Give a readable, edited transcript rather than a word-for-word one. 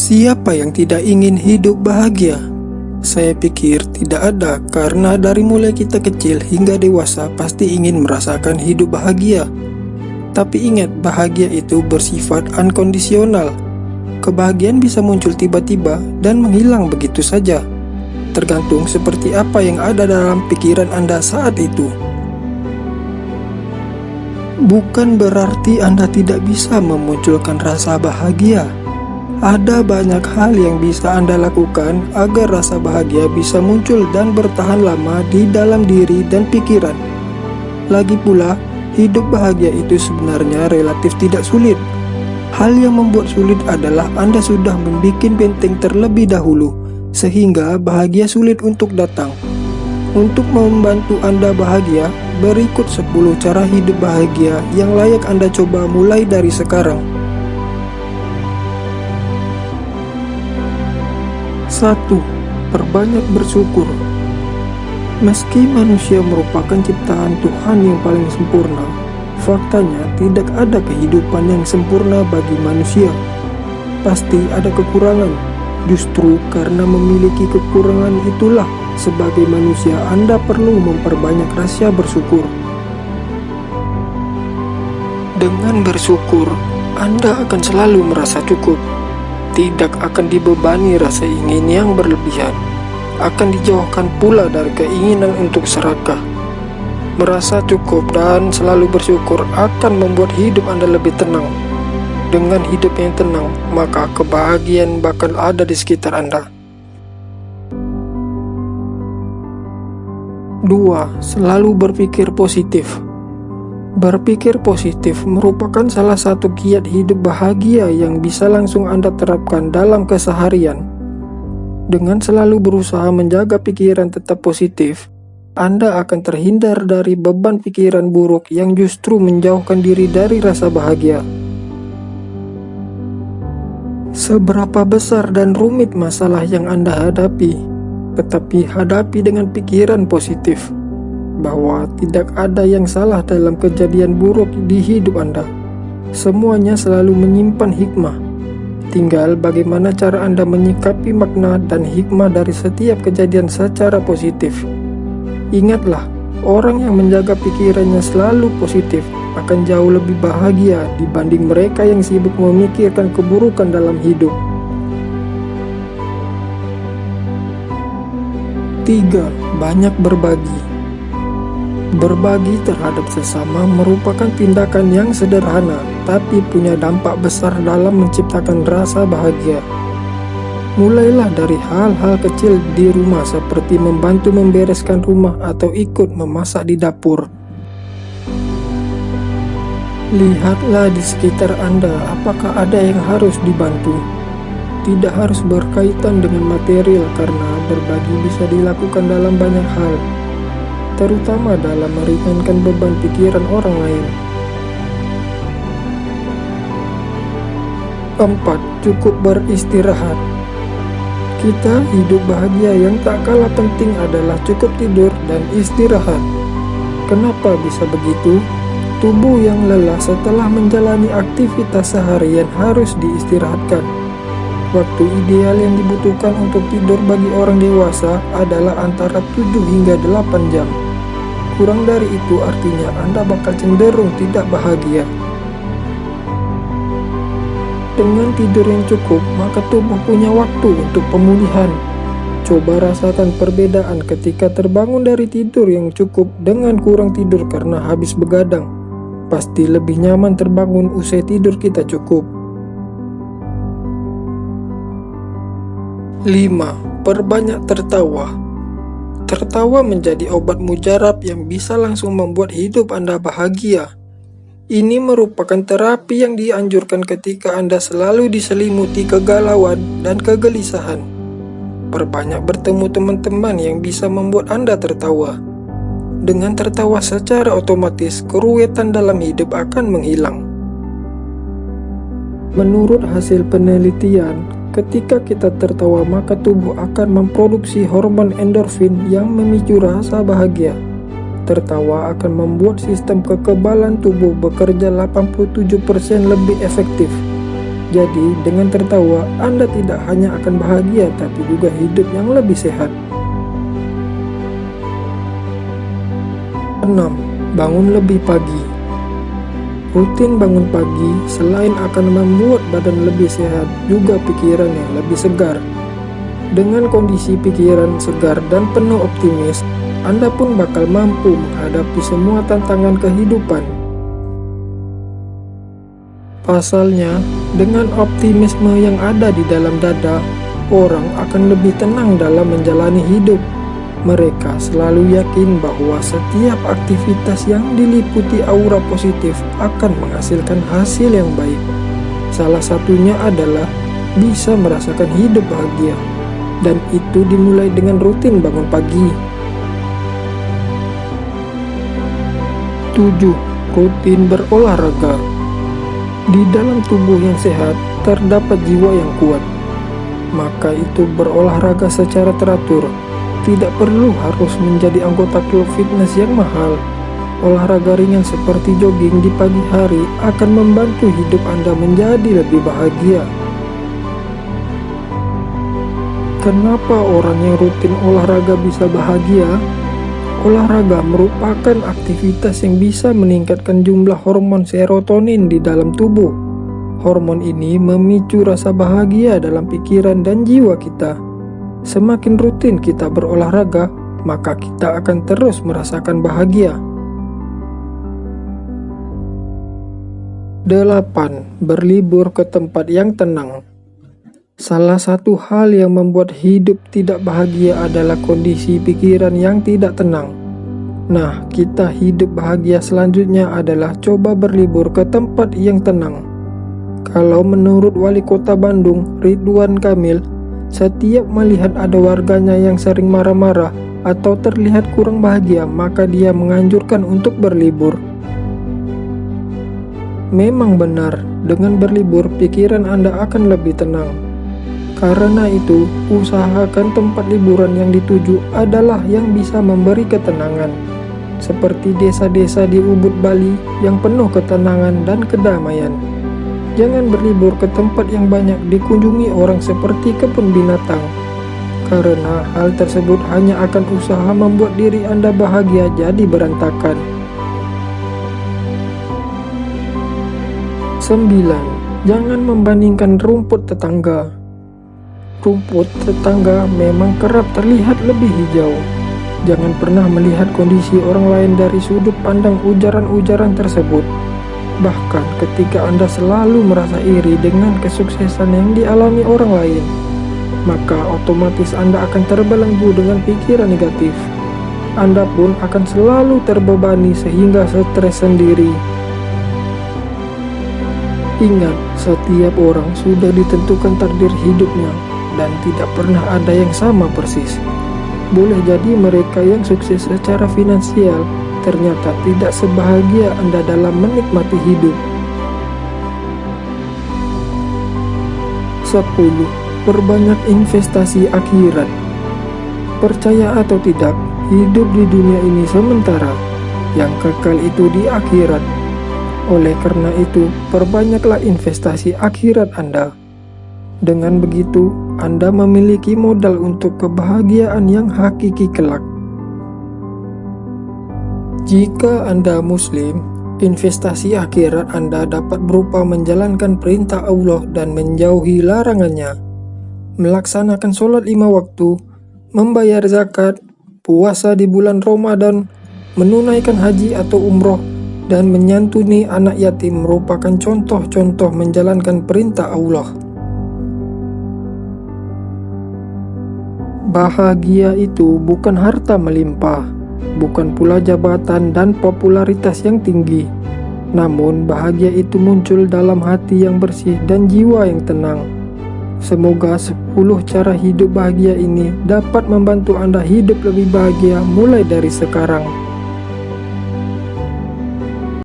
Siapa yang tidak ingin hidup bahagia? Saya pikir tidak ada, karena dari mulai kita kecil hingga dewasa pasti ingin merasakan hidup bahagia. Tapi ingat, bahagia itu bersifat unkondisional. Kebahagiaan bisa muncul tiba-tiba dan menghilang begitu saja, tergantung seperti apa yang ada dalam pikiran Anda saat itu. Bukan berarti Anda tidak bisa memunculkan rasa bahagia. Ada banyak hal yang bisa Anda lakukan agar rasa bahagia bisa muncul dan bertahan lama di dalam diri dan pikiran. Lagi pula, hidup bahagia itu sebenarnya relatif tidak sulit. Hal yang membuat sulit adalah Anda sudah membuat benteng terlebih dahulu, sehingga bahagia sulit untuk datang. Untuk membantu Anda bahagia, berikut 10 cara hidup bahagia yang layak Anda coba mulai dari sekarang. 1. Perbanyak bersyukur. Meski manusia merupakan ciptaan Tuhan yang paling sempurna, faktanya tidak ada kehidupan yang sempurna bagi manusia. Pasti ada kekurangan. Justru karena memiliki kekurangan itulah, sebagai manusia Anda perlu memperbanyak rasa bersyukur. Dengan bersyukur, Anda akan selalu merasa cukup. Tidak akan dibebani rasa ingin yang berlebihan. Akan dijauhkan pula dari keinginan untuk serakah. Merasa cukup dan selalu bersyukur akan membuat hidup Anda lebih tenang. Dengan hidup yang tenang, maka kebahagiaan bakal ada di sekitar Anda. 2. Selalu berpikir positif. Berpikir positif merupakan salah satu kiat hidup bahagia yang bisa langsung Anda terapkan dalam keseharian. Dengan selalu berusaha menjaga pikiran tetap positif, Anda akan terhindar dari beban pikiran buruk yang justru menjauhkan diri dari rasa bahagia. Seberapa besar dan rumit masalah yang Anda hadapi, tetapi hadapi dengan pikiran positif bahwa tidak ada yang salah dalam kejadian buruk di hidup Anda. Semuanya selalu menyimpan hikmah. Tinggal bagaimana cara Anda menyikapi makna dan hikmah dari setiap kejadian secara positif. Ingatlah, orang yang menjaga pikirannya selalu positif akan jauh lebih bahagia dibanding mereka yang sibuk memikirkan keburukan dalam hidup. 3. Banyak berbagi. Berbagi terhadap sesama merupakan tindakan yang sederhana, tapi punya dampak besar dalam menciptakan rasa bahagia. Mulailah dari hal-hal kecil di rumah seperti membantu membereskan rumah atau ikut memasak di dapur. Lihatlah di sekitar Anda apakah ada yang harus dibantu. Tidak harus berkaitan dengan material karena berbagi bisa dilakukan dalam banyak hal, terutama dalam meringankan beban pikiran orang lain. 4. Cukup beristirahat. Kita hidup bahagia yang tak kalah penting adalah cukup tidur dan istirahat. Kenapa bisa begitu? Tubuh yang lelah setelah menjalani aktivitas seharian harus diistirahatkan. Waktu ideal yang dibutuhkan untuk tidur bagi orang dewasa adalah antara 7 hingga 8 jam. Kurang dari itu artinya Anda bakal cenderung tidak bahagia. Dengan tidur yang cukup, maka tubuh punya waktu untuk pemulihan. Coba rasakan perbedaan ketika terbangun dari tidur yang cukup dengan kurang tidur karena habis begadang. Pasti lebih nyaman terbangun usai tidur kita cukup. 5. Perbanyak tertawa. Tertawa menjadi obat mujarab yang bisa langsung membuat hidup Anda bahagia. Ini merupakan terapi yang dianjurkan ketika Anda selalu diselimuti kegalauan dan kegelisahan. Perbanyak bertemu teman-teman yang bisa membuat Anda tertawa. Dengan tertawa secara otomatis, keruwetan dalam hidup akan menghilang. Menurut hasil penelitian, ketika kita tertawa maka tubuh akan memproduksi hormon endorfin yang memicu rasa bahagia. Tertawa akan membuat sistem kekebalan tubuh bekerja 87% lebih efektif. Jadi, dengan tertawa, Anda tidak hanya akan bahagia, tapi juga hidup yang lebih sehat. 6. Bangun lebih pagi. Rutin bangun pagi selain akan membuat badan lebih sehat, juga pikiran yang lebih segar. Dengan kondisi pikiran segar dan penuh optimis, Anda pun bakal mampu menghadapi semua tantangan kehidupan. Pasalnya, dengan optimisme yang ada di dalam dada, orang akan lebih tenang dalam menjalani hidup. Mereka selalu yakin bahwa setiap aktivitas yang diliputi aura positif akan menghasilkan hasil yang baik. Salah satunya adalah bisa merasakan hidup bahagia, dan itu dimulai dengan rutin bangun pagi. 7. Rutin berolahraga. Di dalam tubuh yang sehat, terdapat jiwa yang kuat. Maka itu berolahraga secara teratur. Tidak perlu harus menjadi anggota klub fitness yang mahal. Olahraga ringan seperti jogging di pagi hari akan membantu hidup Anda menjadi lebih bahagia. Kenapa orang yang rutin olahraga bisa bahagia? Olahraga merupakan aktivitas yang bisa meningkatkan jumlah hormon serotonin di dalam tubuh. Hormon ini memicu rasa bahagia dalam pikiran dan jiwa kita. Semakin rutin kita berolahraga, maka kita akan terus merasakan bahagia. 8. Berlibur ke tempat yang tenang. Salah satu hal yang membuat hidup tidak bahagia adalah kondisi pikiran yang tidak tenang. Nah, kita hidup bahagia selanjutnya adalah coba berlibur ke tempat yang tenang. Kalau menurut Wali Kota Bandung, Ridwan Kamil, setiap melihat ada warganya yang sering marah-marah atau terlihat kurang bahagia, maka dia menganjurkan untuk berlibur. Memang benar, dengan berlibur pikiran Anda akan lebih tenang. Karena itu, usahakan tempat liburan yang dituju adalah yang bisa memberi ketenangan, seperti desa-desa di Ubud, Bali yang penuh ketenangan dan kedamaian. Jangan berlibur ke tempat yang banyak dikunjungi orang seperti kebun binatang, karena hal tersebut hanya akan usaha membuat diri Anda bahagia jadi berantakan. 9. Jangan membandingkan rumput tetangga. Rumput tetangga memang kerap terlihat lebih hijau. Jangan pernah melihat kondisi orang lain dari sudut pandang ujaran-ujaran tersebut. Bahkan ketika Anda selalu merasa iri dengan kesuksesan yang dialami orang lain, maka otomatis Anda akan terbelenggu dengan pikiran negatif. Anda pun akan selalu terbebani sehingga stres sendiri. Ingat, setiap orang sudah ditentukan takdir hidupnya, dan tidak pernah ada yang sama persis. Boleh jadi mereka yang sukses secara finansial ternyata tidak sebahagia Anda dalam menikmati hidup. 10. Perbanyak investasi akhirat. Percaya atau tidak, hidup di dunia ini sementara, yang kekal itu di akhirat. Oleh karena itu, perbanyaklah investasi akhirat Anda. Dengan begitu, Anda memiliki modal untuk kebahagiaan yang hakiki kelak. Jika Anda Muslim, investasi akhirat Anda dapat berupa menjalankan perintah Allah dan menjauhi larangannya, melaksanakan sholat 5 waktu, membayar zakat, puasa di bulan Ramadan, menunaikan haji atau umroh, dan menyantuni anak yatim merupakan contoh-contoh menjalankan perintah Allah. Bahagia itu bukan harta melimpah, bukan pula jabatan dan popularitas yang tinggi. Namun bahagia itu muncul dalam hati yang bersih dan jiwa yang tenang. Semoga 10 cara hidup bahagia ini dapat membantu Anda hidup lebih bahagia mulai dari sekarang.